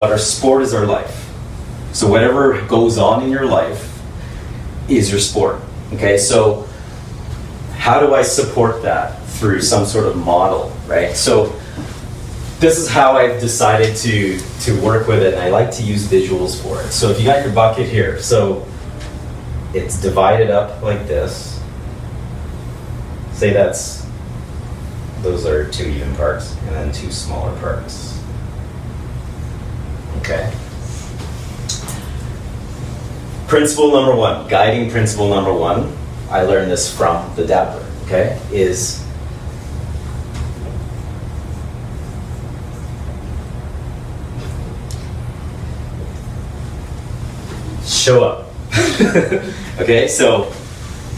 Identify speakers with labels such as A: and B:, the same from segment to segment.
A: But our sport is our life. So whatever goes on in your life is your sport. Okay, so how do I support that through some sort of model, right? So this is how I've decided to work with it, and I like to use visuals for it. So if you got your bucket here, so it's divided up like this. Say those are 2 even parts, and then 2 smaller parts. Okay. Principle number 1, guiding principle number 1, I learned this from the dabbler, okay, is show up. Okay, so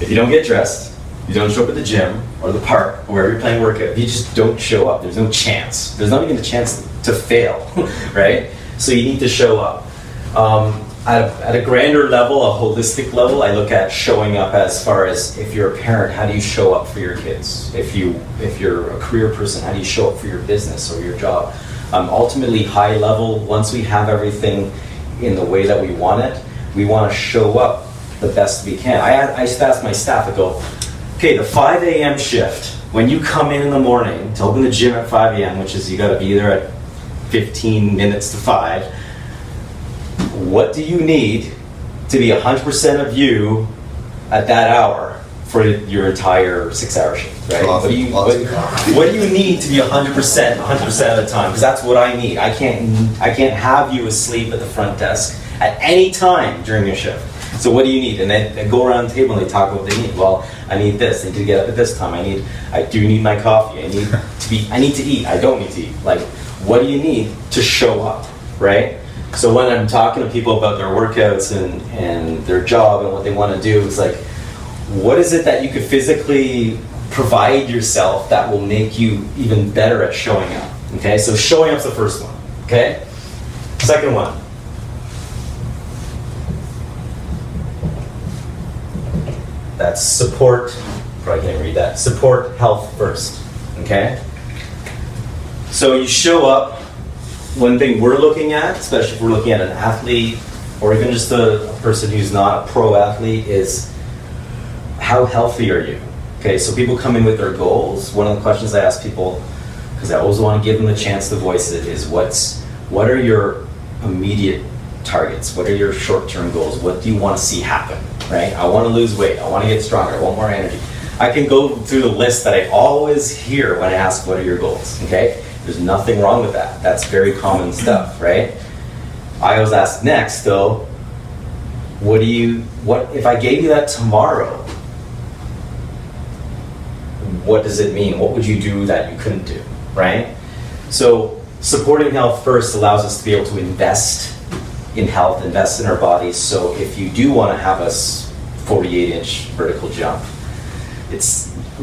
A: if you don't get dressed, you don't show up at the gym or the park or wherever you're playing workout, you just don't show up. There's no chance. There's not even a chance to fail, right? So you need to show up. At a grander level, a holistic level, I look at showing up as far as if you're a parent, how do you show up for your kids? If you're a career person, how do you show up for your business or your job? Ultimately, high level, once we have everything in the way that we want it, we want to show up the best we can. I used to ask my staff, I go, okay, the 5 a.m. shift, when you come in the morning to open the gym at 5 a.m., which is you got to be there at 15 minutes to 5, what do you need to be 100% of you at that hour for your entire 6-hour shift, right? What do you need to be 100% of the time? Because that's what I need. I can't have you asleep at the front desk at any time during your shift. So what do you need? And then they go around the table and they talk about what they need. Well, I need this. I need to get up at this time. I do need my coffee. I need to eat. I don't need to eat. Like, what do you need to show up, right? So when I'm talking to people about their workouts and their job and what they want to do, it's like, what is it that you could physically provide yourself that will make you even better at showing up? Okay, so showing up's the first one. Okay, second one. That's support. Probably can't read that. Support health first. Okay, so you show up. One thing we're looking at, especially if we're looking at an athlete or even just a person who's not a pro athlete, is how healthy are you? Okay, so people come in with their goals. One of the questions I ask people, because I always want to give them the chance to voice it, is what are your immediate targets? What are your short-term goals? What do you want to see happen, right? I want to lose weight. I want to get stronger. I want more energy. I can go through the list that I always hear when I ask, what are your goals, okay? There's nothing wrong with that. That's very common stuff, right? I always ask next, though, what if I gave you that tomorrow, what does it mean? What would you do that you couldn't do, right? So supporting health first allows us to be able to invest in health, invest in our bodies. So if you do want to have a 48-inch vertical jump,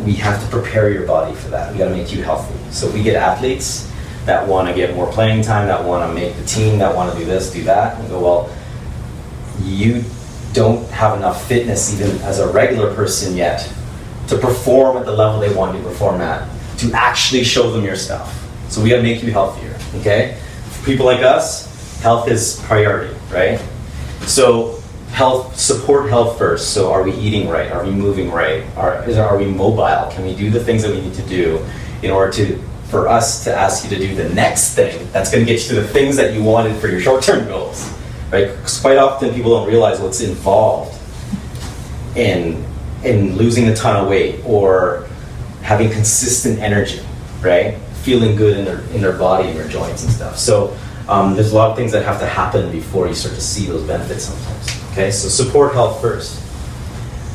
A: we have to prepare your body for that. We got to make you healthy. So we get athletes that want to get more playing time, that want to make the team, that want to do this, do that, and go, well, you don't have enough fitness even as a regular person yet to perform at the level they want you to perform at, to actually show them your stuff. So we got to make you healthier, okay? For people like us, health is priority, right? So support health first. So are we eating right? Are we moving right? Are we mobile? Can we do the things that we need to do in order for us to ask you to do the next thing that's going to get you to the things that you wanted for your short-term goals, right? Because quite often people don't realize what's involved in losing a ton of weight or having consistent energy, right? Feeling good in their body and their joints and stuff. So there's a lot of things that have to happen before you start to see those benefits sometimes. Okay, so support health first.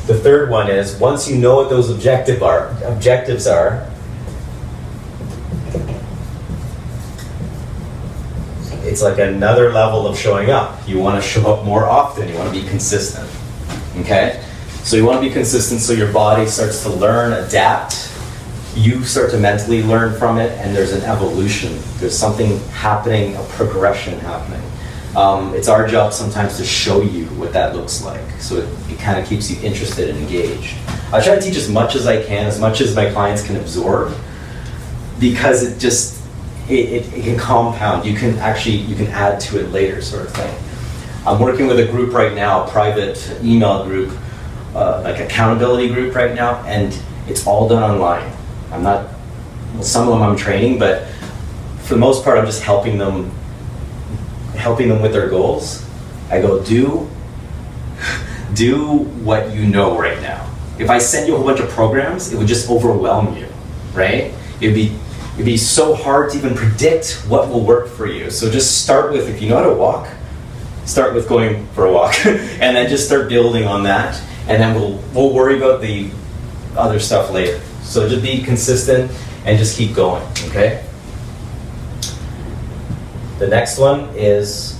A: The third one is, once you know what those objectives are, it's like another level of showing up. You want to show up more often. You want to be consistent. Okay, so you want to be consistent so your body starts to learn, adapt. You start to mentally learn from it, and there's an evolution. There's something happening, a progression happening. It's our job sometimes to show you what that looks like, so it kind of keeps you interested and engaged. I try to teach as much as I can, as much as my clients can absorb, because it can compound. You can add to it later, sort of thing. I'm working with a group right now, a private email group, like accountability group right now, and it's all done online. Some of them I'm training, but for the most part, I'm just helping them with their goals. I go, do what you know right now. If I send you a whole bunch of programs, it would just overwhelm you, right? It'd be so hard to even predict what will work for you. So just start with, if you know how to walk, start with going for a walk, and then just start building on that, and then we'll worry about the other stuff later. So just be consistent and just keep going, okay? The next one is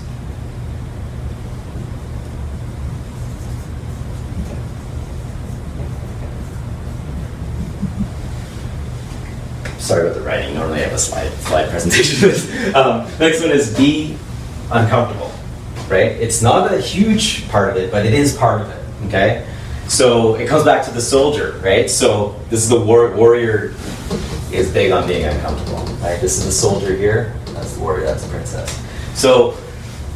A: sorry about the writing. Normally I have a slide presentation. Next one is be uncomfortable, right? It's not a huge part of it, but it is part of it, okay? So it comes back to the soldier, right? So this is the warrior is big on being uncomfortable, right? This is the soldier here. That's the warrior, that's the princess. So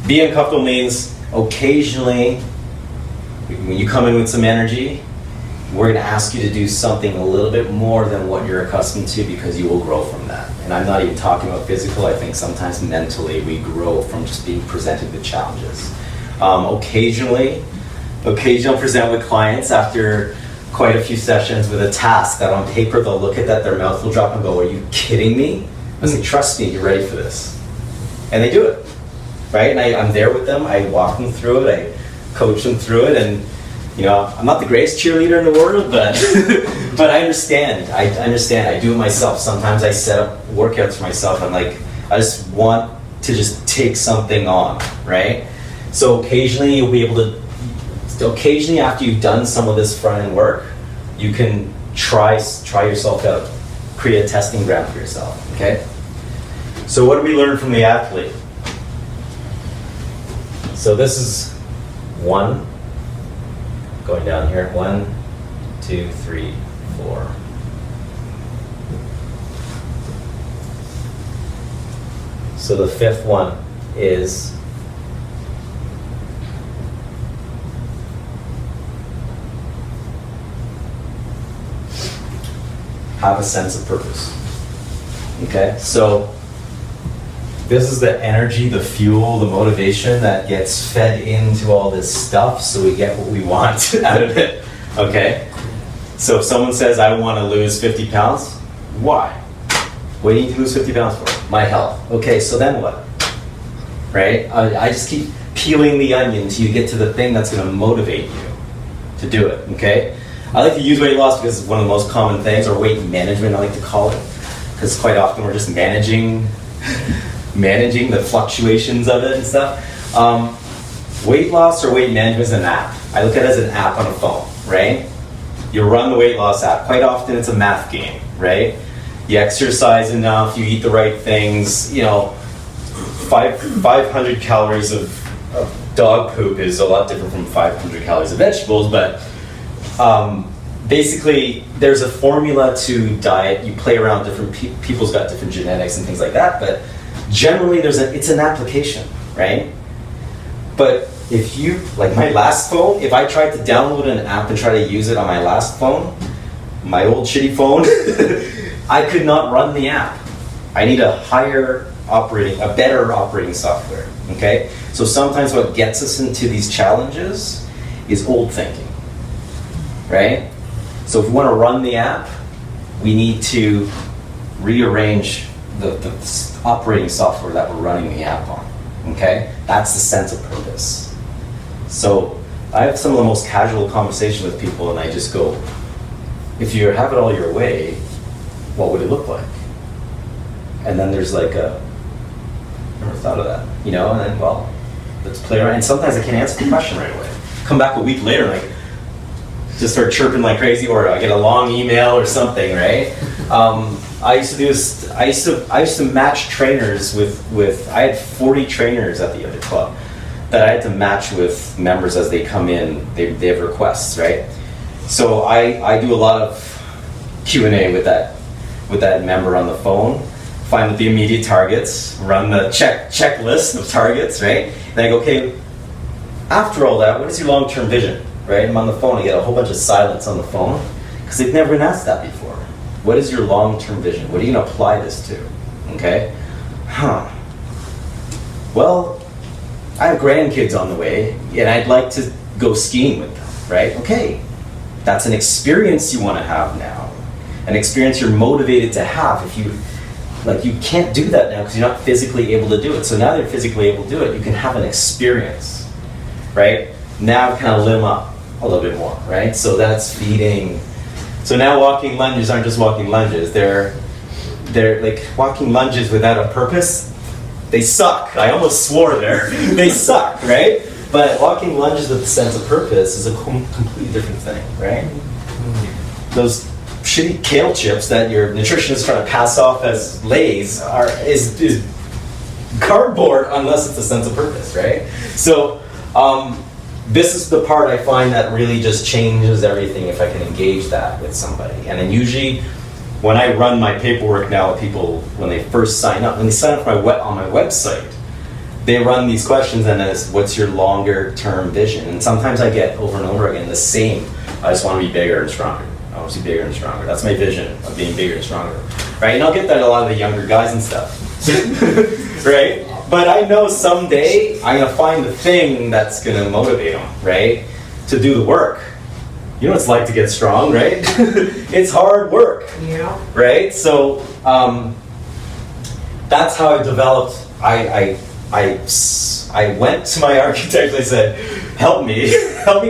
A: be uncomfortable means occasionally when you come in with some energy, we're going to ask you to do something a little bit more than what you're accustomed to because you will grow from that. And I'm not even talking about physical. I think sometimes mentally we grow from just being presented with challenges. Occasionally I'll present with clients after quite a few sessions with a task that on paper they'll look at that, their mouth will drop and go, "Are you kidding me?" I say, "Trust me, you're ready for this." And they do it, right? And I'm there with them. I walk them through it. I coach them through it. And you know, I'm not the greatest cheerleader in the world, but but I understand. I understand. I do it myself. Sometimes I set up workouts for myself. I'm like, I just want to just take something on, right? So occasionally you'll be able to. Occasionally, after you've done some of this front end work, you can try yourself out, create a testing ground for yourself. Okay. So what do we learn from the athlete? So this is one. Going down here, 1, 2, 3, 4. So the fifth one is have a sense of purpose. Okay, so this is the energy, the fuel, the motivation that gets fed into all this stuff so we get what we want out of it, okay? So if someone says, I want to lose 50 pounds, why? What do you need to lose 50 pounds for? My health. Okay, so then what? Right? I just keep peeling the onion until you get to the thing that's going to motivate you to do it, okay? I like to use weight loss because it's one of the most common things, or weight management, I like to call it, because quite often we're just managing the fluctuations of it and stuff. Weight loss or weight management is an app. I look at it as an app on a phone, right? You run the weight loss app. Quite often it's a math game, right? You exercise enough, you eat the right things, you know, 500 calories of dog poop is a lot different from 500 calories of vegetables, but basically there's a formula to diet. You play around, different people's got different genetics and things like that, but generally it's an application, right? But if you, like my last phone, if I tried to download an app and try to use it on my last phone, my old shitty phone, I could not run the app. I need a better operating software, okay? So sometimes what gets us into these challenges is old thinking, right? So if we want to run the app, we need to rearrange the operating software that we're running the app on, okay? That's the sense of purpose. So I have some of the most casual conversations with people and I just go, if you have it all your way, what would it look like? And then there's like I never thought of that, you know, and then, well, let's play around. And sometimes I can't answer the question right away. Come back a week later, like, just start chirping like crazy, or I get a long email or something, right? I used to match trainers with I had 40 trainers at the other club that I had to match with members as they come in. They have requests, right? So I do a lot of Q&A with that member on the phone find the immediate targets, run the checklist of targets, right? And I go, okay, after all that, what is your long-term vision, right? I'm on the phone, I get a whole bunch of silence on the phone, because they've never been asked that before. What is your long-term vision? What are you going to apply this to? Okay? Well, I have grandkids on the way, and I'd like to go skiing with them, right? Okay, that's an experience you want to have now. An experience you're motivated to have. If you, like, you can't do that now because you're not physically able to do it. So now that you're physically able to do it, you can have an experience, right? Now kind of limb up a little bit more, right? So that's feeding. So now walking lunges aren't just walking lunges. They're like walking lunges without a purpose. They suck. I almost swore there. They suck, right? But walking lunges with a sense of purpose is a completely different thing, right? Those shitty kale chips that your nutritionist is trying to pass off as Lay's is cardboard unless it's a sense of purpose, right? So this is the part I find that really just changes everything if I can engage that with somebody. And then usually when I run my paperwork now with people, when they first sign up, when they sign up on my website, they run these questions and it's, what's your longer term vision? And sometimes I get over and over again the same, I just want to be bigger and stronger. I want to be bigger and stronger. That's my vision, of being bigger and stronger. Right? And I'll get that a lot of the younger guys and stuff. Right? But I know someday I'm going to find the thing that's going to motivate them, right? To do the work. You know what it's like to get strong, right? It's hard work.
B: Yeah.
A: Right? So that's how I developed. I went to my architect and I said, help me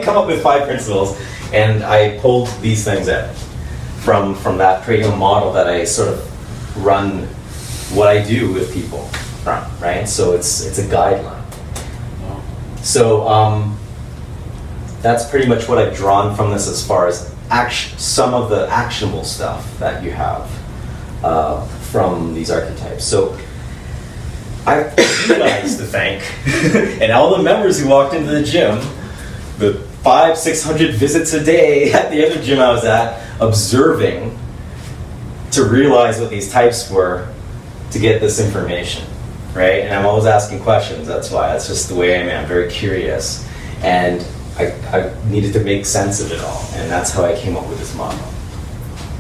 A: come up with 5 principles. And I pulled these things out from that creating a model that I sort of run what I do with people from, right? So it's a guideline. So that's pretty much what I've drawn from this as far as some of the actionable stuff that you have from these archetypes. So I have you guys to thank, and all the members who walked into the gym, the 500-600 visits a day at the other gym I was at, observing to realize what these types were to get this information, right? And I'm always asking questions, that's why. That's just the way I am. I'm very curious. And I needed to make sense of it all, and that's how I came up with this model.